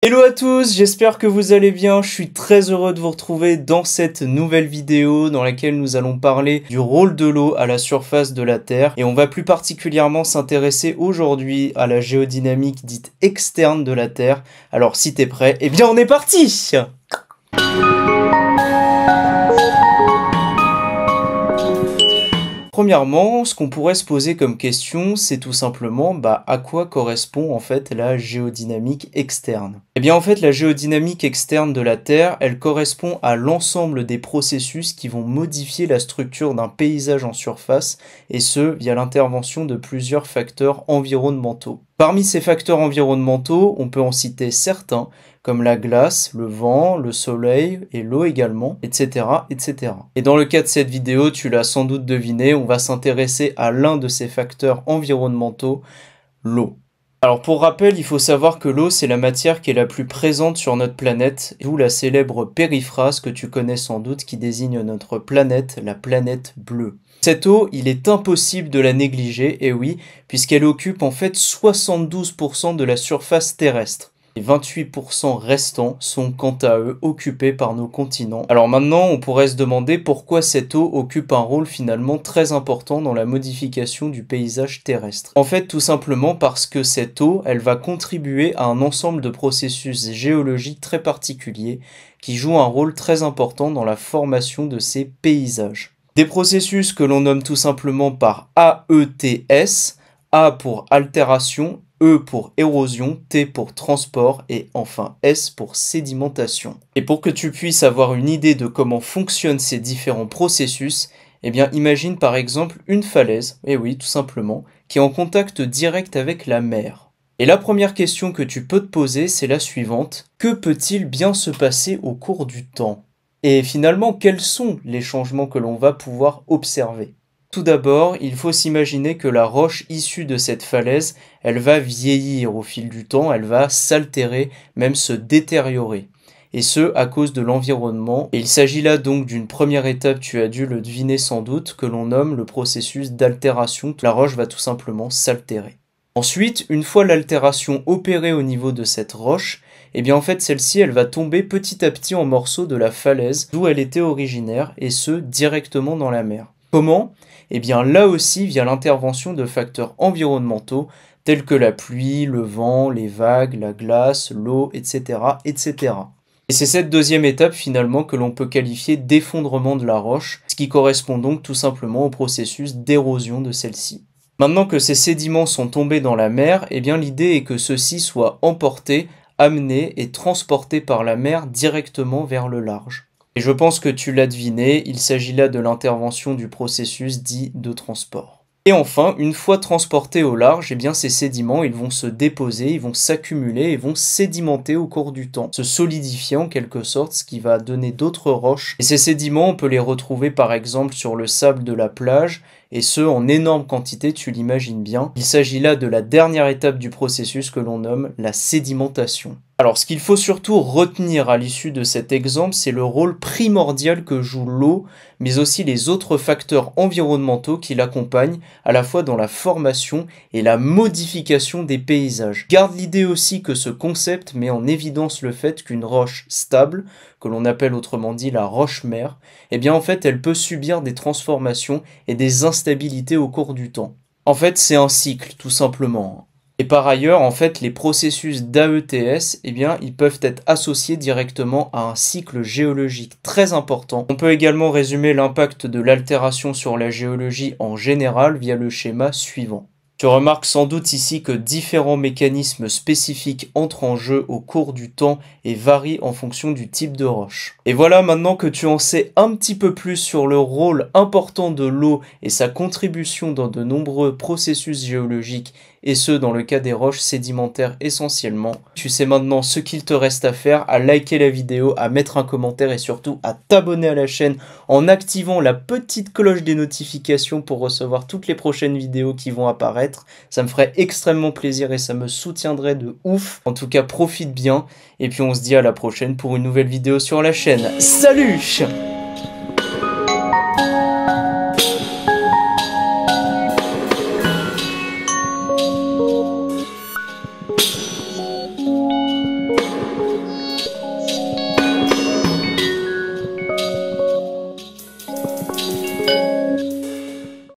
Hello à tous, j'espère que vous allez bien, je suis très heureux de vous retrouver dans cette nouvelle vidéo dans laquelle nous allons parler du rôle de l'eau à la surface de la Terre et on va plus particulièrement s'intéresser aujourd'hui à la géodynamique dite externe de la Terre. Alors si t'es prêt, eh bien on est parti! Premièrement, ce qu'on pourrait se poser comme question, c'est tout simplement à quoi correspond en fait la géodynamique externe. Eh bien en fait la géodynamique externe de la Terre, elle correspond à l'ensemble des processus qui vont modifier la structure d'un paysage en surface, et ce via l'intervention de plusieurs facteurs environnementaux. Parmi ces facteurs environnementaux, on peut en citer certains, comme la glace, le vent, le soleil et l'eau également, etc., etc. Et dans le cas de cette vidéo, tu l'as sans doute deviné, on va s'intéresser à l'un de ces facteurs environnementaux, l'eau. Alors pour rappel, il faut savoir que l'eau, c'est la matière qui est la plus présente sur notre planète, d'où la célèbre périphrase que tu connais sans doute qui désigne notre planète, la planète bleue. Cette eau, il est impossible de la négliger, et oui, puisqu'elle occupe en fait 72% de la surface terrestre. Les 28% restants sont quant à eux occupés par nos continents. Alors maintenant, on pourrait se demander pourquoi cette eau occupe un rôle finalement très important dans la modification du paysage terrestre. En fait, tout simplement parce que cette eau, elle va contribuer à un ensemble de processus géologiques très particuliers qui jouent un rôle très important dans la formation de ces paysages. Des processus que l'on nomme tout simplement par AETS, A pour altération, E pour érosion, T pour transport et enfin S pour sédimentation. Et pour que tu puisses avoir une idée de comment fonctionnent ces différents processus, eh bien imagine par exemple une falaise, et oui tout simplement, qui est en contact direct avec la mer. Et la première question que tu peux te poser, c'est la suivante. Que peut-il bien se passer au cours du temps ? Et finalement, quels sont les changements que l'on va pouvoir observer ? Tout d'abord, il faut s'imaginer que la roche issue de cette falaise, elle va vieillir au fil du temps, elle va s'altérer, même se détériorer. Et ce, à cause de l'environnement. Et il s'agit là donc d'une première étape, tu as dû le deviner sans doute, que l'on nomme le processus d'altération. La roche va tout simplement s'altérer. Ensuite, une fois l'altération opérée au niveau de cette roche, eh bien en fait celle-ci elle va tomber petit à petit en morceaux de la falaise d'où elle était originaire, et ce directement dans la mer. Comment ? Eh bien là aussi via l'intervention de facteurs environnementaux tels que la pluie, le vent, les vagues, la glace, l'eau, etc., etc. Et c'est cette deuxième étape finalement que l'on peut qualifier d'effondrement de la roche, ce qui correspond donc tout simplement au processus d'érosion de celle-ci. Maintenant que ces sédiments sont tombés dans la mer, eh bien l'idée est que ceux-ci soient emportés, amenés et transportés par la mer directement vers le large. Et je pense que tu l'as deviné, il s'agit là de l'intervention du processus dit de transport. Et enfin, une fois transportés au large, eh bien ces sédiments ils vont se déposer, ils vont s'accumuler et vont sédimenter au cours du temps, se solidifier en quelque sorte, ce qui va donner d'autres roches. Et ces sédiments, on peut les retrouver par exemple sur le sable de la plage, et ce en énorme quantité, tu l'imagines bien. Il s'agit là de la dernière étape du processus que l'on nomme la sédimentation. Alors ce qu'il faut surtout retenir à l'issue de cet exemple, c'est le rôle primordial que joue l'eau, mais aussi les autres facteurs environnementaux qui l'accompagnent, à la fois dans la formation et la modification des paysages. Garde l'idée aussi que ce concept met en évidence le fait qu'une roche stable, que l'on appelle autrement dit la roche-mère, eh bien en fait elle peut subir des transformations et des instabilités au cours du temps. En fait c'est un cycle tout simplement. Et par ailleurs, en fait, les processus d'AETS, eh bien, ils peuvent être associés directement à un cycle géologique très important. On peut également résumer l'impact de l'altération sur la géologie en général via le schéma suivant. Tu remarques sans doute ici que différents mécanismes spécifiques entrent en jeu au cours du temps et varient en fonction du type de roche. Et voilà, maintenant que tu en sais un petit peu plus sur le rôle important de l'eau et sa contribution dans de nombreux processus géologiques, et ce dans le cas des roches sédimentaires essentiellement, tu sais maintenant ce qu'il te reste à faire, à liker la vidéo, à mettre un commentaire et surtout à t'abonner à la chaîne en activant la petite cloche des notifications pour recevoir toutes les prochaines vidéos qui vont apparaître. Ça me ferait extrêmement plaisir et ça me soutiendrait de ouf. En tout cas, profite bien et puis on se dit à la prochaine pour une nouvelle vidéo sur la chaîne. Salut!